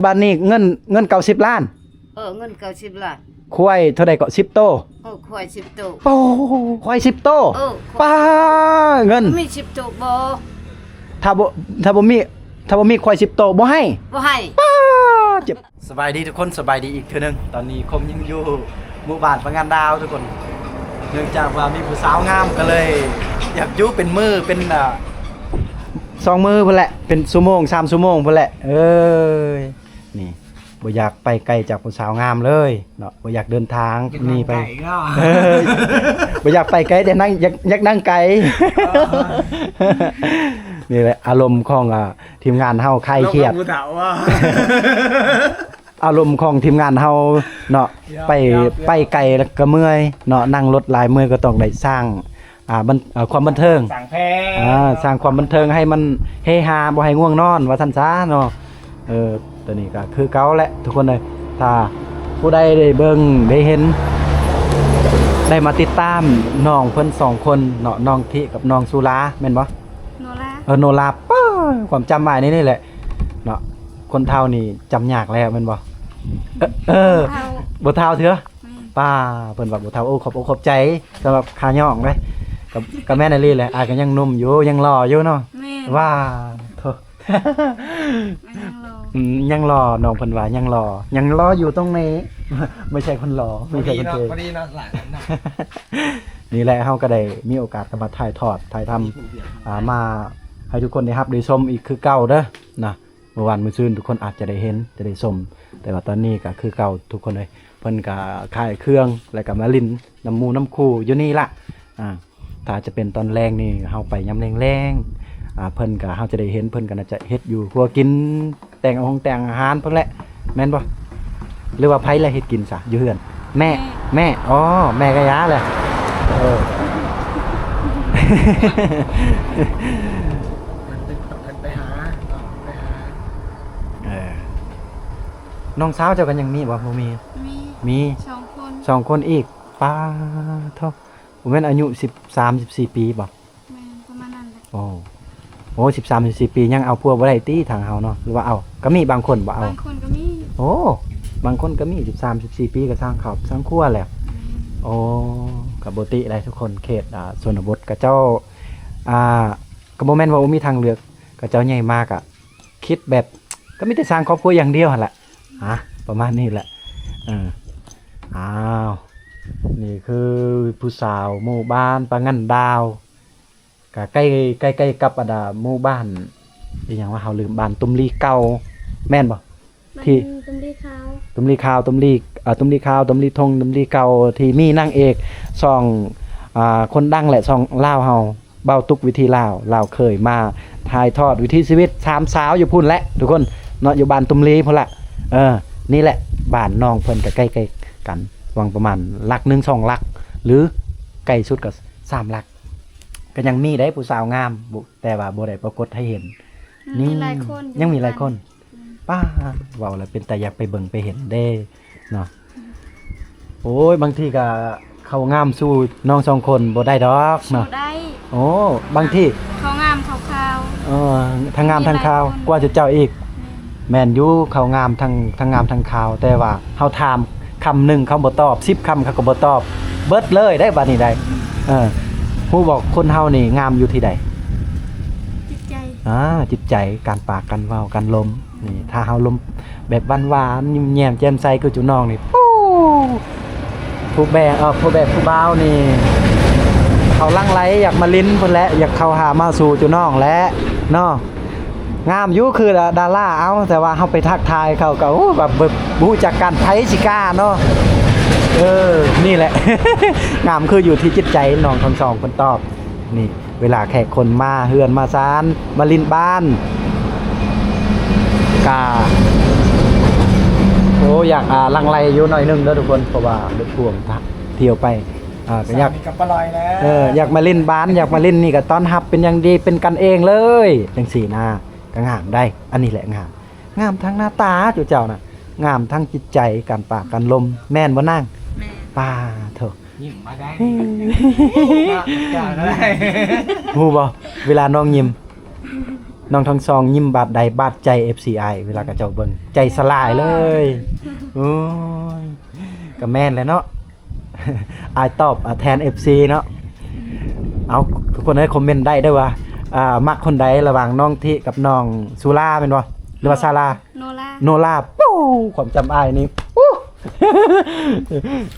บ้านนี้เงิน90 ล้าน เงิน90 ล้านควายเท่าใดก็10 โตควาย10 โตโอ้ควาย10 โตป้าเงินมี10 โตบ่ถ้าบ่มีควาย10 โตบ่ให้ป้าเจ็บสบายดีทุกคนสบายดีอีกเทื่อนึงตอนนี้คมยังอยู่หมู่บ้านประงานดาวทุกคนเนื่องจากว่ามีผู้สาวงามก็เลยอยากอยู่เป็นมือเป็น2 มื้อพุ่นแหละเป็นชั่วโมง3 ชั่วโมงพุ่นแหละนี่บ่อยากไปไกลจากผู้สาวงามเลยเนาะบ่อยากเดินทางนี่ไปบ่อยากไปไกลแต่นั่งอยากนั่งไกลนี่แหละอารมณ์ของทีมงานเฮาคลายเครียดอารมณ์ของทีมงานเฮาเนาะไปไกลแล้วก็เมื่อยเนาะนั่งรถหลายเมื่อยก็ต้องได้สร้างความบันเทิงสร้างแพสร้างความบันเทิงให้มันเฮฮาบ่ให้ง่วงนอนว่าซั่นซะเนาะตัวนี้ก็คือเก่าแหละทุกคนเลยถ้าผู้ใดได้เบิ่งได้เห็นได้มาติดตามน้องเพิ่น2 คนเนาะน้องทิกับน้องสุราแม่นบ่โนราป้าความจำหมายนี่แหละเนาะคนเฒ่านี่จำยากแล้วแม่นบ่บ่เฒ่าเถอะป้าเพิ่นว่าบ่เฒ่าโอ้ขอบใจสำหรับขาย่องเด้กับแม่นอี่แหละก็ยังหนุ่มอยู่ยังหล่ออยู่เนาะว่าโธ่ยังรอน้องเพิ่นว่ายังรออยู่ตรงนี้ไม่ใช่คนรอไม่ใช่คนเจพอดีเนาะหลายนะนี่แหละเฮาก็ได้มีโอกาสมาถ่ายทำมาให้ทุกคนได้รับได้ชมอีกคือเก่าเด้อนะเมื่อวานมื้อซื่นทุกคนอาจจะได้เห็นจะได้ชมแต่ว่าตอนนี้ก็คือเก่าทุกคนเลยเพิ่นก็ขายเครื่องแล้วก็มาลิ้นน้ำหมูน้ำคู่อยู่นี่ล่ะถ้าจะเป็นตอนแรงนี่เฮาไปยามแรงเพิ่นก็เฮาจะได้เห็นเพิ่นก็น่าจะเฮ็ดอยู่ครัวกินแต่งอาหารเพิ่นแหละแม่นบ่หรือว่าไผละเฮ็ดกินซะอยู่เฮือนแม่อ๋อแม่ก็ยาแหละไปหาน้องสาวเจ้ากันยังมีบ่บ่มี2 คนอีกป้าเท่าบ่แม่นอายุ13-14 ปีบ่แม่นประมาณนั้นแหละโอ้13-14 ปียังเอาพวกบ่ได้ติทางเฮาเนาะหรือว่าเอาก็มีบางคนบ่เอาบางคนก็มีโอ้บางคนก็มี13-14 ปีก็สร้างครอบสร้างครัวแล้วโอ้ก็บ่ติได้ทุกคนเขตชนบทก็เจ้าก็บ่แม่นว่าบ่มีทางเลือกก็เจ้าใหญ่มากคิดแบบก็มีแต่สร้างครอบครัวอย่างเดียวหั่นแหละประมาณนี้แหละอ้าวนี่คือผู้สาวหมู่บ้านปะงันดาวก็ใกล้กับหมู่บ้านอีหยังว่าเฮาลืมบ้านตุ้มลีเก่าแม่นบ่ที่ตุ้มลีขาวตุ้มลีขาวตุ้มลีทงตุ้มลีเก่าที่มีนางเอก2คนดังแหละ2ลาวเฮาเบ้าตุกวิธีลาวเคยมาถ่ายทอดวิถีชีวิต3 สาวอยู่พุ่นแหละทุกคนเนาะอยู่บ้านตุ้มลีพุ่นละนี่แหละบ้านน้องเพิ่นก็ใกล้ๆกันวางประมาณหลัก1 2 หลักหรือใกล้สุดก็3 หลักก็ยังมีได้ผู้สาวงามแต่ว่าบ่ได้ปรากฏให้เห็นนี่ยังมีหลายคนป้าเว้าแล้วเป็นแต่อยากไปเบิ่งไปเห็นเด้เนาะโอ้ยบางทีก็เขางามสู้น้อง2 คนบ่ได้ดอกเนาะได้โอ้บางทีเขางามเขาขาวทั้งงามทั้งขาวกว่าจะเจ้าอีกแม่นอยู่เขางามทั้งงามทั้งขาวแต่ว่าเฮาถามคำหนึ่งเขาบ่ตอบ10 คำเขาก็บ่ตอบเบิดเลยได้บัดนี้ได้ผู้บอกคนเฮานี่งามอยู่ที่ใดจิตใจจิตใจการปากการเว้าการลมนี่ถ้าเฮาลมแบบหวานๆยิ้มแย้มแจ่มใสคือจุน้องนี่ปู้ผู้บ่าวนี่เขาลังไหลอยากมาลิ้นเพิ่นแหละอยากเข้าหามาสู่จุน้องและเนาะงามอยู่คือดาราเอาแต่ว่าเฮาไปทักทายเขาก็แบบรู้จักกันไผสิกล้าเนาะนี่แหละ งามคืออยู่ที่จิตใจน้องทั้ง2เพิ่นตอบนี่เวลาแขกคนมาเฮือนมาซานมาลิ้นบ้านกาโอ้อยากลังไลอยู่หน่อยนึงเด้อทุกคนเพราะว่าเด็กพวงเที่ยวไปก็อยากกับปลอยแล้วอยากมาเล่นบ้านอยากมาเล่นนี่ก็ต้อนรับเป็นอย่างดีเป็นกันเองเลยจังซี่นะก็งามได้อันนี้แหละงามทั้งหน้าตาเจ้าน่ะงามทั้งจิตใจการปากการลมแม่นบ่นางป้าเถอะยิ้มมาได้จ้าก็ได้ฮู้บ่เวลาน้องยิ้ม น้องทั้งสองยิ้มบาดใดบาดใจ FCI เวลากับเจ้าเบิ่งใจสลายเลยโอ้ยก็แม่นแหล้วเนาะ อายตอบแทน FC เนาะเอาทุกคนให้คอมเมนต์ได้ด้วยว่ามักคนใดระหว่างน้องทิกับน้องสุราแม่นบ่หรือว่าซาลาโนลาปู้ความจำอายนี่ปู้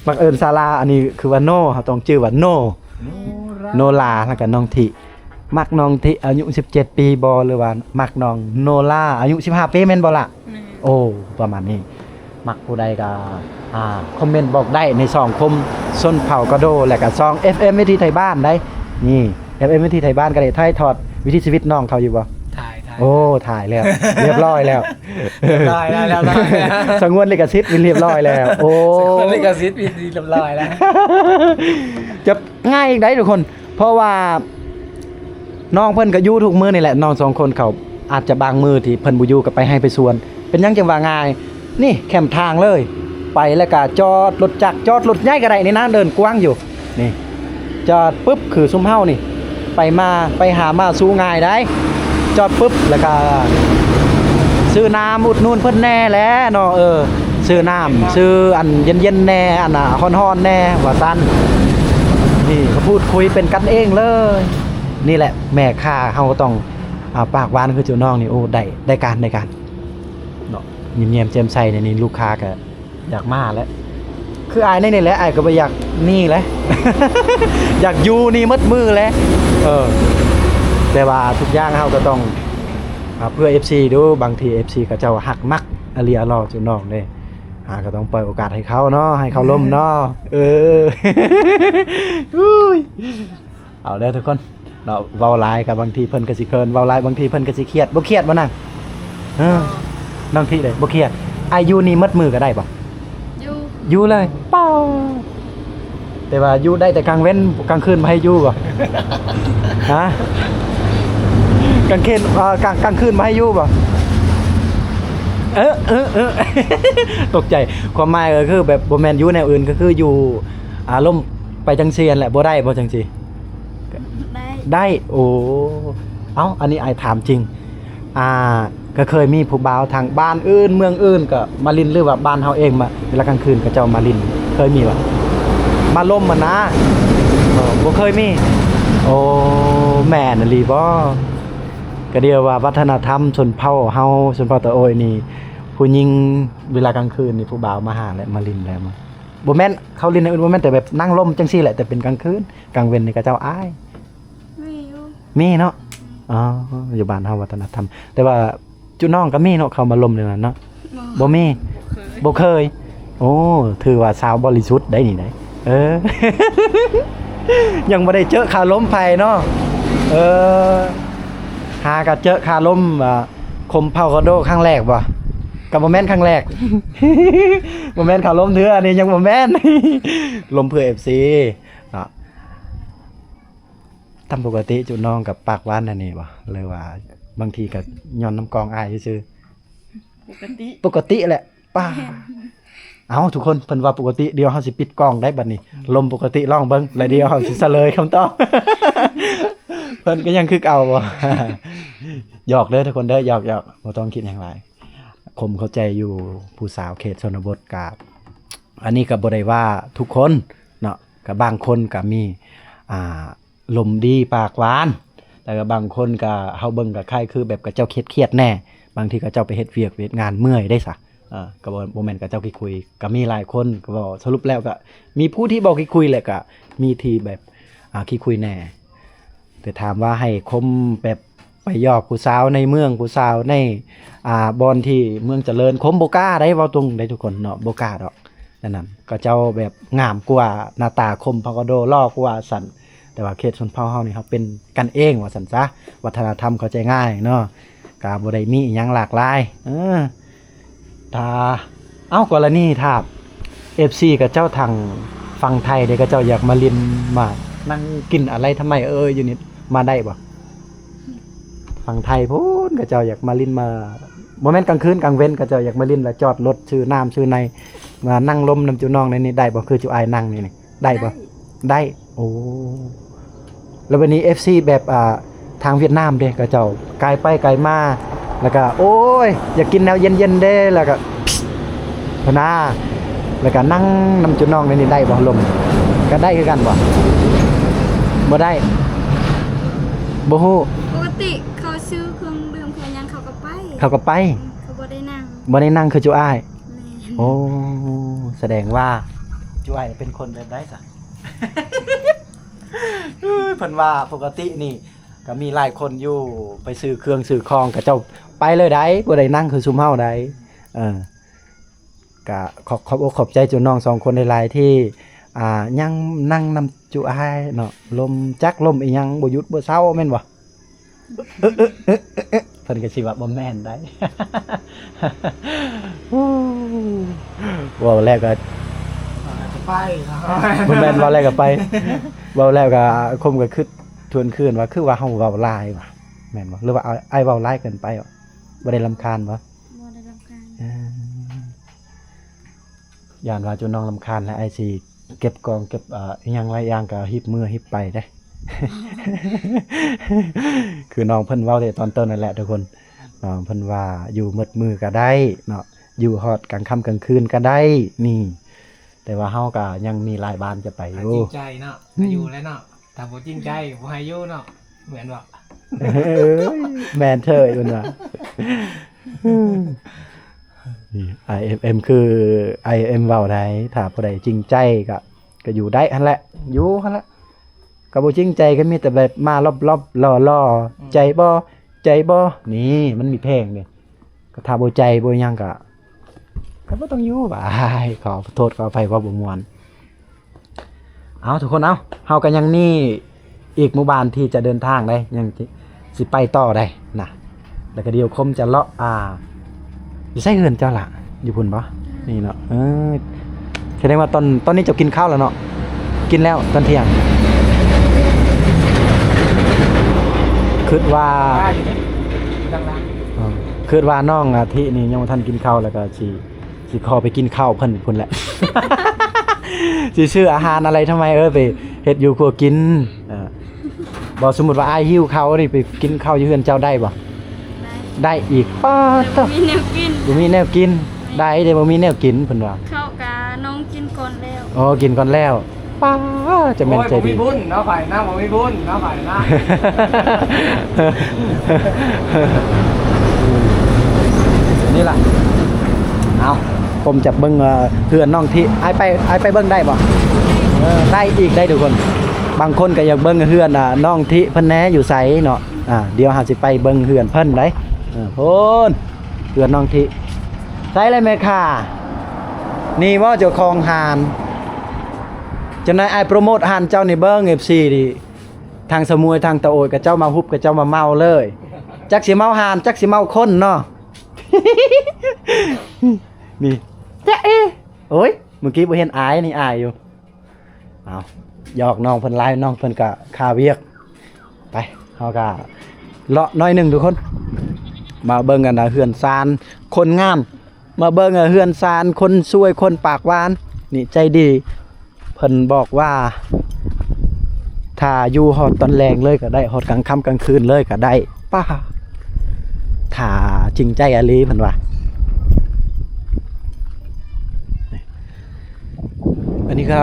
บังเอิญซาลาอันนี้คือว่าโนเขาต้องชื่อว่าโนลาแล้วก็น้องทิมักน้องทิอายุ17ปีบ่หรือว่ามักน้องโนลาอายุ15ปีแม่นบ่ล่ะโอ้ประมาณนี้มักผู้ใดก็คอมเมนต์บอกได้ใน2คมส้นเผากระโดและก็2 FM วิธีไทยบ้านได้นี่ FM วิธีไทยบ้านก็ได้ถ่ายทอดวิถีชีวิตน้องเขาอยู่บ่ถ่ายโอ้ถ่ายแล้วเรียบร้อยแล้วได้สงวนลิขสิทธิ์เรียบร้อยแล้วโอ้สงวนลิขสิทธิ์เรียบร้อยแล้วจะง่ายอีกได้ทุกคนเพราะว่าน้องเพิ่นก็อยู่ทุกมื้อนี่แหละน้อง2คนเขาอาจจะบางมื้อที่เพิ่นบ่อยู่ก็ไปให้ไปสวนเป็นหยังจังว่าง่ายนี่แคมทางเลยไปแล้วก็จอดรถจักรจอดรถใหญ่ก็ได้นี่นะเดินกว้างอยู่นี่จอดปุ๊บคือซุมเฮานี่ไปหามาสู้ง่ายได้จอดปุ๊บแล้วก็ซื้อน้ำอุดหนุนเพิ่นแน่แหล้วเนาะซื้อน้ำซื้ออันเย็นๆแน่อันน่ะฮ้อนๆแน่ว่าซั่นนี่เขาพูดคุยเป็นกันเองเลยนี่แหละแม่ค้าเฮาต้องปากหวานคือเจ้าน้องนี่โอ้ได้การเนาะยิ้มๆแจ่มใสนี่ลูกค้าก็อยากมาแล้วคืออายนี่แหละอายก็บ่อยากนี่แหละ อยากอยู่นี่มัดมือแล้วแต่ว่าทุกอย่างเฮาก็ต้องเพื่อ FC ดูบางที FC ก็เจ้าหักมักอลีอลอจุน้องเด้ก็ต้องปล่อยโอกาสให้เขาเนาะให้เขาล้มเนาะเอาเด้อทุกคนเราเว้าหลายกับบางทีเพิ่นก็สิเคินเว้าหลายบางทีเพิ่นก็สิเครียดบ่เครียดบ่นั่งน้องที่เด้บ่เครียดอายุนี่มัดมือก็ได้บ่อยู่เลยเป้าแต่ว่าอยู่ได้แต่กลางเว้นกลางคืนมาให้อยู่บ่ฮะกลางคืนกลางคืนมาให้อยู่บ่ตกใจความหมายก็คือแบบบ่แม่นอยู่แนวอื่นก็คืออยู่อารมณ์ไปจังเซียนแหละบ่ได้บ่จังซี่ได้โอ้อันนี้อายถามจริงก็เคยมีผู้บ่าวทางบ้านอื่นเมืองอื่นก็มาลินหรือว่าบ้านเฮาเองมาเวลากลางคืนก็เจ้ามาลินเคยมีบ่มาล่มมานะบ่เคยมีโอ้แม่นอีหลีบ่ก็เดียวว่าวัฒนธรรมชนเผ่าเฮาชนเผ่าตะโอยนี่ผู้หญิงเวลากลางคืนนี่ผู้บ่าวมาหาและมาลินแล้วมาบ่แม่นเขาลินในอื่นบ่แม่นแต่แบบนั่งล่มจังซี่แหละแต่เป็นกลางคืนกลางเว้นนี่ก็เจ้าอ้ายมีเนาะอยู่บ้านเฮาวัฒนธรรมแต่ว่าจุน้องก็มีเนาะเขามาล่มนี่ล่ะเนาะบ่มีบ่เคยโอ้ถือว่าสาวบริสุทธิ์ได้นี่ได้ยังบ่ได้เจอคาล้มไผเนาะหาก็เจอคาล้มคมเผากระโดครั้งแรกบ่ก็บ่แม่นครั้งแรก บ่แม่นคาล้มเถื่ออันนี้ยังบ่แม่น ลมเพื่อ FC เนาะตามปกติจุน้องกับปากหวานอันนี้บ่เลยว่าบางทีก็ย้อนน้ำกองอายซื่อปกติแหละป้าทุกคนเพิ่นว่าปกติเดี๋ยวเฮาสิปิดกล้องได้บัดนี้ลมปกติร้องเบิ่งแล้วเดี๋ยวเฮาสิเฉลยคำตอบ เพิ่นก็ยังคือเก่าบ่ หยอกเด้อทุกคนเด้อหยอกบ่ต้องคิดหยังหลายผมเข้าใจอยู่ผู้สาวเขตชนบทก็อันนี้ก็บ่ได้ว่าทุกคนเนาะก็บางคนก็มีลมดีปากหวานแต่ก็บางคนก็เฮาเบิ่งก็คล้ายคือแบบก็เจ้าเครียดแน่บางทีก็เจ้าไปเฮ็ดเวียกงานเมื่อยได้ซะก็บ่แม่นกับเจ้าคุยก็มีหลายคนก็บ่สรุปแล้วก็มีผู้ที่บอกคุยแหละก็มีที่แบบคุยแน่แต่ถามว่าให้คมแบบไปยอกผู้สาวในเมืองผู้สาวในบอนที่เมืองเจริญคมบ่กล้าได้เว้าตรงได้ทุกคนเนาะบ่กล้าดอกนั่นก็เจ้าแบบงามกว่าหน้าตาคมพากโดล่อกว่าสั่นแต่ว่าเขตชนเผ่าเฮานี่เขาเป็นกันเองว่าซั่นซะวัฒนธรรมเข้าใจง่ายเนาะก็บ่ได้มีหยังหลากหลายถ้ากรณีถ้า FC กับเจ้าทางฝั่งไทยเด้ก็เจ้าอยากมาลินมานั่งกินอะไรทำไมอยู่นี่มาได้บ่ฝั่งไทยพูนก็เจ้าอยากมาลินมาบ่แม่นกลางคืนกลางเว้นก็เจ้าอยากมาลินแล้วจอดรถซื้อน้ำซื้อในมานั่งลมน้ำจุน้องในนี้ได้บ่คือจุอายนั่งนี่ได้บ่ได้โอ้แล้ววันนี้ FC แบบ ทางเวียดนามเด้ก็เจ้าไกลไปไกลมาแล้วก็โอ้ยอยากกินแนวเย็นๆเด้แล้วก็พะนาแล้วก็นั่งนำจุน้องในนี้ได้บ่ลมก็ได้คือกันบ่ได้บ่ฮู้ ปกติเขาซื้อเครื่องดื่มเพื่อนยังเขาก็ไป เขาก็ไป เขาบ่ได้นั่ง บ่ได้นั่งคือจุอ้าย แม่น โอ้แสดงว่าจุอ้ายเป็นคนแบบได้ซะ เพิ่นว่าปกตินี่ก็มีหลายคนอยู่ไปซื้อเครื่องซื้อของกับเจ้าไปเลยได้บ่ได้นั่งคือซุมเฮาได้ก็ขอบอกขอบใจจุน้อง2คนหลายๆที่ยังนั่งนำจุอ้ายเนาะลมจักลมอีหยังบ่หยุดบ่เซาแม่นบ่เพิ่นก็สิว่าบ่แม่นได้ เว้าแล้วก็ ไปครับ บ่แม่นเว้าแล้วก็ไปเว้าแล้วก็คมก็คิดทวนคืนว่าคือว่าเฮาเว้าหลายว่ะแม่นบ่หรือว่าอ้ายเว้าหลายเกินไปบ่ได้รำคาญบ่ บ่ได้รับการ ย่านว่าจุน้องรำคาญแล้วอ้ายสิเก็บกองเก็บอีหยังหลายอย่างก็หิบมือหิบไปได้ คือน้องเพิ่นเว้าได้ตอนต้นนั่นแหละทุกคนน้องเพิ่นว่าอยู่มืดมือก็ได้เนาะอยู่ฮอดกลางค่ำกลางคืนก็ได้นี่ แต่ว่าเฮาก็ยังมีหลายบ้านจะไปอ จ ยู่ ริงใจเนาะก็อยู่แล้วเนาะถ้าบ่จริงใจบ่ให้อยู่เนาะเหมือนว่า แมนเธอคุณว่ะนี่ IFM คือ IFM เว้าได้ถ้าผู้ใดจริงใจก็อยู่ได้หั่นแหละอยู่หั่นแหละก็บ่จริงใจก็มีแต่แบบมารอบๆล่อๆใจบ่นี่มันมีเพลงนี่ก็ถ้าบ่ใจบ่หยังก็บ่ต้องอยู่บายขอโทษขออภัยว่าบ่ม่วนเอาทุกคนเอาเฮาก็ยังนี่อีกหมู่บ้านที่จะเดินทางได้ยังสิไปต่อได้นะแล้วก็เดี๋ยวคมจะเลาะอยู่ใส่เฮือนเจ้าล่ะอยู่พุ่นบ่นี่เนาะแสดงว่าตอนนี้เจ้ากินข้าวแล้วเนาะกินแล้วตอนเที่ยงคิดว่า ดัง คิดว่าน้องอาทินี่ยังบ่ทันกินข้าวแล้วก็สิขอไปกินข้าวเพิ่นพุ่นแหละ สิซื้ออาหารอะไรทำไมไปเฮ็ดอยู่ครัวกินบ่สมมุติว่าอ้ายหิวข้าวนี่ไปกินข้าวอยู่เฮือนเจ้าได้บ่ ได้ ได้อีกป้า แต่ ต บ่มีแนวกิน บ่มีแนวกินได้แต่บ่มีแนวกินเพิ่นว่า เข้ากะน้องกินก่อนแล้ว อ๋อกินก่อนแล้วป้าจะ ๆ แม่น โอ้ย ใจ บ่ ดี มีบุญเนาะฝ่ายหน้าบ่มีบุญเนาะฝ่ายหน้า นี่ล่ะเอาผมจะเบิ่งเพื่อนน้องที่อ้ายไปเบิ่งได้บ่ได้อีกได้ทุกคน บางคนก็อยากเบิ่งเฮือนน้องที่เพิ่นแหน่อยู่ไสเนาะเดี๋ยวหาสิไปเบิ่งเฮือนเพิ่นได้โพูนเฮือนน้องที่ไสเลยแม่ค่ะนี่ว่าเจ้าของหานจังได๋อ้ายโปรโมทหานเจ้านี่เบิ่ง FC ดิทางสมุยทางตะโอยกับเจ้ามาฮุบกับเจ้ามาเมาเลยจักสิเมาหานจักสิเมาคนเนาะ นี่จ๊ะโอ้ยเมื่อกี้บ่เห็นอายนี่อายอยู่เอาหยอกน้องเพิ่นไล่น้องเพิ่นก็คาเวียกไปเฮาก็เลาะน้อยหนึงทุกคนมาเบิ่งกันเฮือนซานคนงามมาเบิ่งเฮือนซานคนสวยคนปากหวานนี่ใจดีเพิ่นบอกว่าถ้าอยู่ฮอดตอนแรงเลยก็ได้ฮอดกลางค่ำกลางคืนเลยก็ได้ป้าถ้าจริงใจอลีเพิ่นว่าอันนี้ก็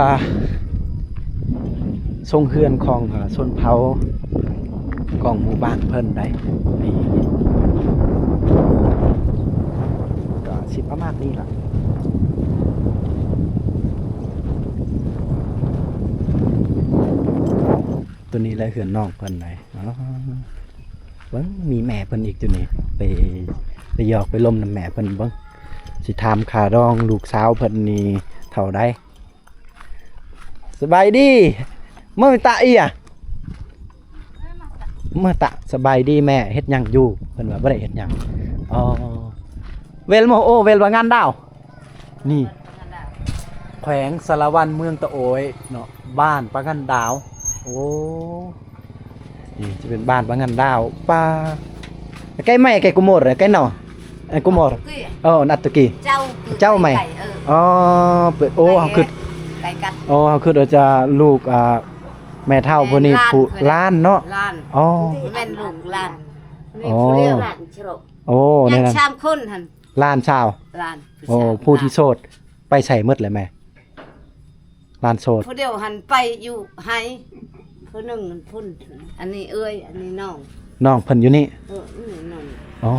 ทรงเฮือนของชนเผ่าของหมู่บ้านเพิ่นได้นี่ก็สิประมาณนี้ล่ะตัวนี้แหละเฮือนน้องเพิ่นได้เบิ่งมีแม่เพิ่นอีกตัวนี้ไปหยอกไปล้มน้ำแม่เพิ่นเบิ่งสิถามค่ารองลูกสาวเพิ่นนี่เท่าใดสบายดีเมื่อตะอีเมื่อตะสบายดีแม่เฮ็ดหยังอยู่เพิ่นว่าบ่ได้เฮ็ดหยังอ๋อเวลโมโอเวลว่างานดาวนี่แขวงสารวันเมืองตะโอยเนาะบ้านปะงันดาวโอ้นี่จะเป็นบ้านปะงันดาวป้าใกล้ไหมใกล้กุโมดใกล้เนาะกุโมดนัตตะกี้เจ้าไหมอ๋อโอ้เฮาคือ ไก่กัด อ๋อคือเราจะลูก แม่เฒ่าผู้นี้ผู้ล้านเนาะ ล้าน อ๋อ แม่นลูกล้าน อ๋อ ผู้เดียวล้านชโร โอ้ ยั นี่ ง นะ ชามคนหั่น ล้านชาว ล้าน โอ้ผู้ที่โสดไปใส่หมดเลยแม่ล้านโสด ผู้เดียวหันไปอยู่ไห้ผู้หนึงพุ่นอันนี้เอ้ยอันนี้น้อง น้องเพิ่นอยู่นี่ นี่น้อง อ๋อ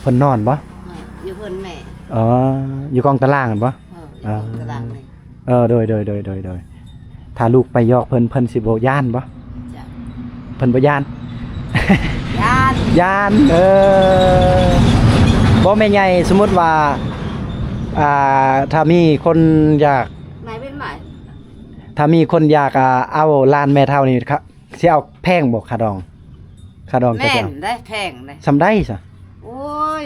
เพิ่นนอนบ่ อยู่เพิ่นแม่ อ๋ออยู่กองตารางกันบ่ อยู่ตารางนี่ โดยถ้าลูกไปยอกเพิ่นสิบ่ย่านบ่ จ้ะ เพิ่นบ่ย่าน ญาติ ย่านบ่แม่ใหญ่สมมุติว่าถ้ามีคนอยาก หมายเป็นหมาย ถ้ามีคนอยากเอาลานแม่เฒ่านี่ครับสิเอาแพงบ่ค่าดองจะ แม่น เอา ได้แพงได้ ซำได้ซะ โอ้ย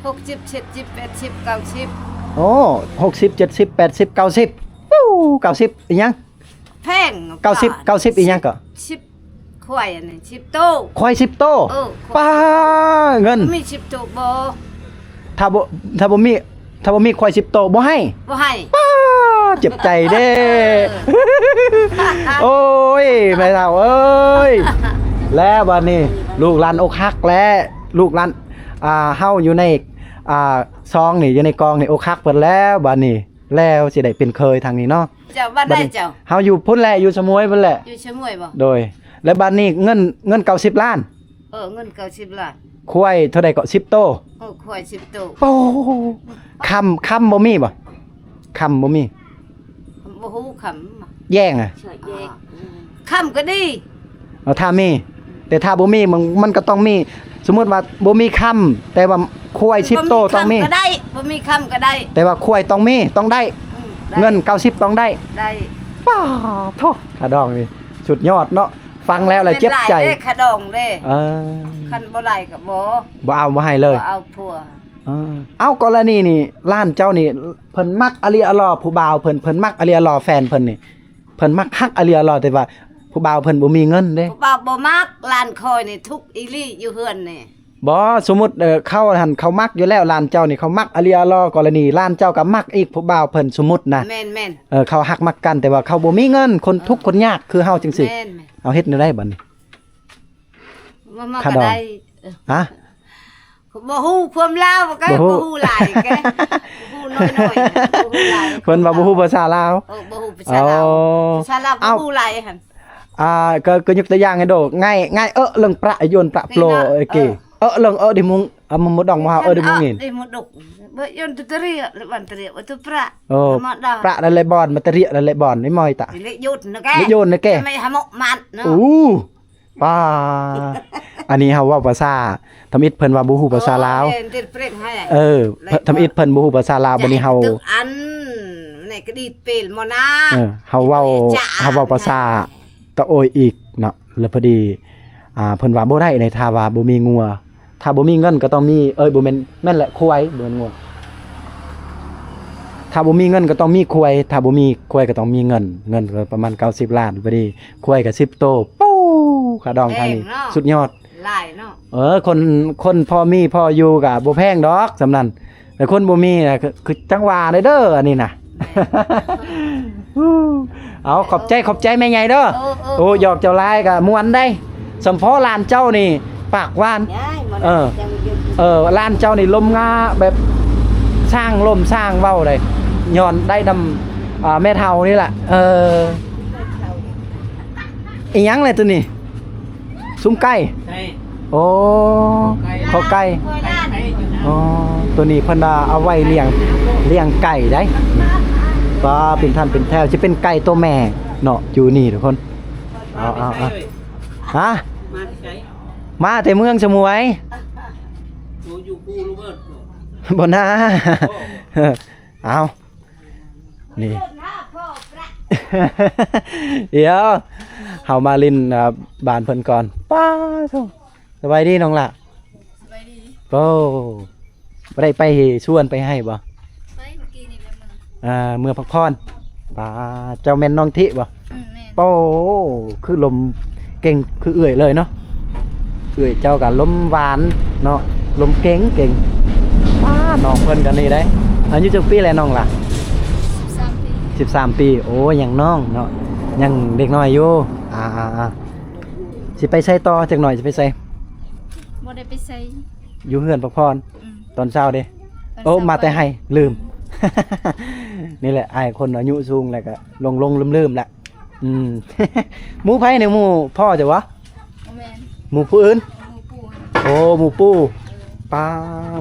60 70 80 90 โอ้60 70 80 90ปู้90อีหยัง แพง 90อีหยังก็ 10ควายอันนี้10โต ควาย10โต ป้าเงิน มี10โตบ่ ถ้าบ่มีควาย10โตบ่ให้ บ่ให้ ป้าเจ็บใจเด้ โอ้ยแม่เฒ่าเอ้ยแล้วบัดนี้ลูกหลานอกหักแล้วลูกหลานเฮาอยู่ในซองนี่อยู่ในกองนี่อกหักเพิ่นแล้วบัดนี้แล้วสิได้เป็นเคยทางนี้เนาะ เจ้าบ้านได้เจ้า เฮาอยู่พุ่นแหละอยู่สมุยพุ่นแหละ อยู่ชะมวยบ่ โดย แล้วบัดนี้เงิน90ล้าน เงิน90ล้าน ควายเท่าใดก็10โต ควาย10โต โอ้คำบ่มีบ่คำบ่มี บ่ฮู้คำ แย่งอ่ะ ช่วยแยกคำก็ดี เอาถ้ามี แต่ถ้าบ่มีมันก็ต้องมี สมมุติว่าบ่มีคำแต่ว่าควาย10โตต้องมี ก็ได้บ่มีคำก็ได้ แต่ว่าควายต้องมีต้องได้ ได้ เงิน90ต้องได้ ได้ ป้าโทขาดองนี่สุดยอดเนาะฟังแล้วแล้วเจ็บใจ เด้ขะดองเด้ เออ คันบ่ได้ก็บ่ บ่เอาบ่ให้เลย บ่เอาผัว เอากรณีนี่ร้านเจ้านี่เพิ่นมักอลีอลอผู้บ่าวเพิ่นมักอลีอลอแฟนเพิ่นนี่เพิ่นมักฮักอลีอลอแต่ว่าผู้บ่าวเพิ่นบ่มีเงินเด้ บ่บ่มักลานคอยนี่ทุกอีหลีอยู่เฮือนนี่ บ่สมมุติเขาหั่นเขามักอยู่แล้วร้านเจ้านี่เขามักอลีอลอกรณีร้านเจ้าก็มักอีกผู้บ่าวเพิ่นสมมุตินะ แม่น เขาฮักมักกันแต่ว่าเขาบ่มีเงินคนทุกข์คนยากคือเฮาจัง ๆ ซี่ แม่น เอาเฮ็ดแนวใดบัดนี้ บ่มา ขะ ก็ ดอง ได้ ฮะ บ่ฮู้ความลาวก็ บ่ฮู้ บ่ฮู้หลายแกบ่ฮู้น้อยๆบ่ฮู้หลาย เพิ่นว่าบ่ฮู้ภาษาลาว บ่ฮู้ภาษาลาว อ๋อ ภาษาลาวบ่ฮู้หลายหั่น ก็ยกตัวอย่างให้ดูง่ายเรื่องประโยนประโปรเกเรื่องดิมุงมมดองมาดิมุงงิน ดิมุดกบ่ยนตุตรีละบันตรีว่าตุประ โอ้ มาดา ประอะไรบอนมาตะเรียอะไรบอนนี่มอยตะ เลยุดนะแก เลโยนนะแก ไม่หมกมันเนาะ ป้าอันนี้เฮาว่าภาษาทำอิดเพิ่นว่าบ่ฮู้ภาษาลาว ติดเปรกให้ ทำอิดเพิ่นบ่ฮู้ภาษาลาวบัดนี้เฮา ตึกอันนี่ก็ดีเปลมอนา เฮาเว้าภาษาตะโอยอีกเนาะแล้วพอดีเพิ่นว่าบ่ได้ในถ้าว่าบ่มีงัวถ้าบ่มีเงินก็ต้องมีบ่แม่นแหละควายบ่แม่นงัวถ้าบ่มีเงินก็ต้องมีควายถ้าบ่มีควายก็ต้องมีเงินก็ประมาณ90ล้านพอดีควายก็10โตปู้ขาดองทางนี้สุดยอด หลายเนาะ คนพอมีพออยู่ก็บ่แพงดอกสำนั้นแต่คนบ่มีน่ะคือจังหวะเด้ออันนี้น่ะ เอาขอบใจแม่ใหญ่เด้อโอ้หยอกเจ้าลายก็ม่วนได้สมพอลานเจ้านี่ปากหวาน ย้ายมัน ลานเจ้านี่ลมงาแบบสร้างลมสร้างเว้าเลยย้อนได้นำแม่เฒ่านี่แหละอีหยังเลยตัวนี้ซุ้มไก่ ใช่ โอ้ข้าวไก่ ไก่อยู่นะ อ๋อตัวนี้เพิ่นเอาไว้เลี้ยงไก่ได้ก็เป็นท่านเป็นแถวจะเป็นไก่ตัวแม่เนาะอยู่นี่ทุกคนเอาฮะ มาที่ไหน มาแต่เมืองสมุย อยู่กูรูเบิร์ต บ่น่าเอานี่ เดี๋ยวเฮามาลินบ้านเพิ่นก่อนป้าโธ่สบายดีน้องล่ะ สบายดี โอ้บ่ได้ไปชวนไปให้บ่ ไปเมื่อกี้นี่แบบมึง เมื่อพักพรป้าเจ้าแม่นน้องทิบ่ แม่น โป้คือลมเก่งคือเอื่อยเลยเนาะเอื่อยเจ้ากับลมหวานเนาะลมเก่งป้าน้องเพิ่นกันนี่ได้อายุจักปีแล้วน้องล่ะ 13 ปี 13 ปีโอ้ยังน้องเนาะ ยังเด็กน้อยอยู่สิไปใส่ต่อจักหน่อยสิไปใส่ บ่ได้ไปใส่ อยู่เฮือนพักพร อืม ตอนเช้าเด้ ตน โอ้ เช้ มาแต่ให้ลืม อื นี่แหละไอ้คนอายุสูงแล้วก็ลงลืมๆแหละ หมูไผเนี่ยหมูพ่อจะวะ บ่แม่น หมูผู้อื่น หมู่ปู่ โอ้หมูปูป้า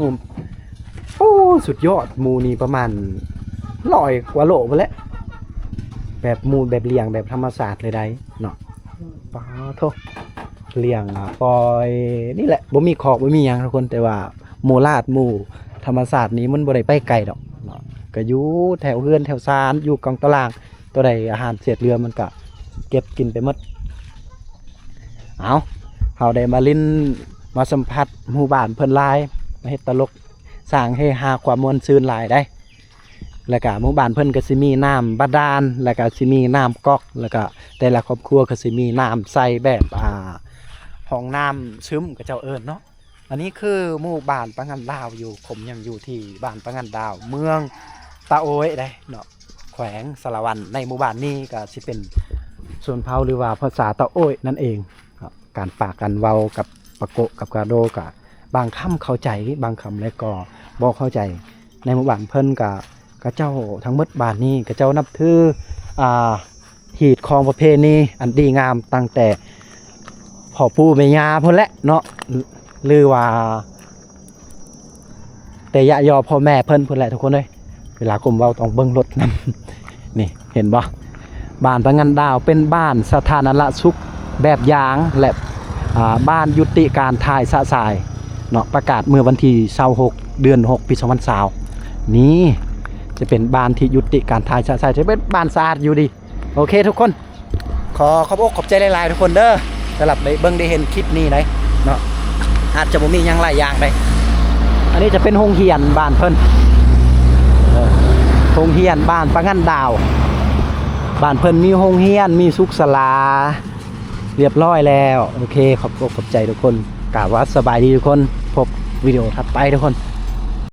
หมูโอ้สุดยอดหมูนี่ประมาณ100 กว่าโลไปแล้วแบบหมูแบบเลี้ยงแบบธรรมศาสตร์เลยได้เนาะป้าโทเลี้ยงปล่อยนี่แหละบ่มีขอกบ่มีหยังทุกคนแต่ว่าหมูลาดหมูธรรมศาสตร์นี้มันบ่ได้ไปไกลดอกเนาะก็อยู่แถวเฮือนแถวซานอยู่กองตารางตัวใดอาหารเศษเรือมันก็เก็บกินไปหมดเอาเฮาได้มาลิ้นมาสัมผัสหมู่บ้านเพิ่นหลายมาเฮ็ดตลกสร้างเฮฮาความม่วนซื่นหลายได้แล้วก็หมู่บ้านเพิ่นก็สิมีน้ำบาดาลแล้วก็สิมีน้ำก๊อกแล้วก็แต่ละครอบครัวก็สิมีน้ำใส่แบบห้องน้ำซึมก็เจ้าเอิ้นเนาะอันนี้คือหมู่บ้านปะงันดาวอยู่ผมยังอยู่ที่บ้านปะงันดาวเมืองตาโอยได้เนาะแขวงสารวันในหมู่บ้านนี้ก็สิเป็นส่วนเผ่าหรือว่าภาษาตาโอยนั่นเองครับการปากกันเว้ากับปะโกะกับกาโดกับบางคำเข้าใจบางคำแล้วก็บ่เข้าใจในหมู่บ้านเพิ่นก็เจ้าทั้งหมดบ้านนี้ก็เจ้านับถือหีดของประเพณีอันดีงามตั้งแต่พ่อปู่แม่ย่าพุ่นแหละเนาะหรือว่าแต่ยะยอพ่อแม่เพิ่นพุ่นแหละทุกคนเลยเวลากลมเว้าต้องเบิ่งรถนำ นี่เห็นบ่บ้านปะงันดาวเป็นบ้านสถานะละสุขแบบอย่างและบ้านยุติการถ่ายสะสายเนาะประกาศเมื่อวันที่26เดือน6ปี2020นี้จะเป็นบ้านที่ยุติการถ่ายสะสายจะเป็นบ้านสะอาดอยู่ดีโอเคทุกคนขอขอบอกขอบใจหลายๆทุกคนเด้อสำหรับได้เบิ่งได้เห็นคลิปนี้ได้เนาะอาจจะบ่มีหยังหลายอย่างได้อันนี้จะเป็นโรงเรียนบ้านเพิ่นโรงเรียนบ้านปะงันดาวบ้านเพิ่นมีโรงเรียนมีสุขศาลาเรียบร้อยแล้วโอเคขอบใจทุกคนกล่าวว่าสบายดีทุกคนพบวิดีโอถัดไปทุกคน